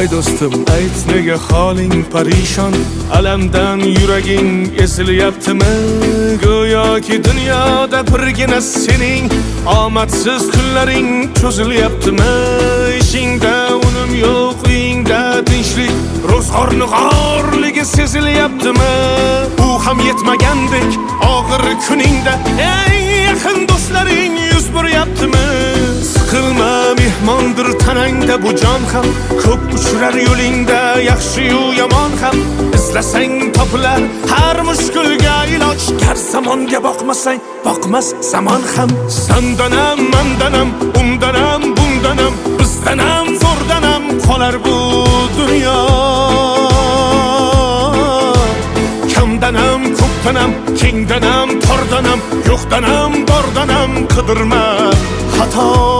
voy do'stim, ayt nega holing parishon, alamdan yuraging esilyaptimi? Go'yoki dunyoda birgina sening omadsiz kunlaring cho'zilyaptimi? Ishingda unum yo'q, uyingda tinchlik, ro'zg'orni g'orligi sezilyaptimi? U ham yetmagandek og'ir kuningda eng yaqin do'stlaring yuz buryaptimi? Siqilma, mehmondir tanangda bu jon ham, ko'p uchrar yo'lingda yaxshi-yu yomon ham. Izlasang topilar har mushkulga iloj, gar zamonga boqmasang boqmas zamon ham. Sandanam, mandanam, undanam, bundanam, bizdanam, zo'rdanam qolar bu dunyo. Kamdanam, ko'pdanam, kengdanam, tordanam, yo'qdanam, bordanam, qidirma xato.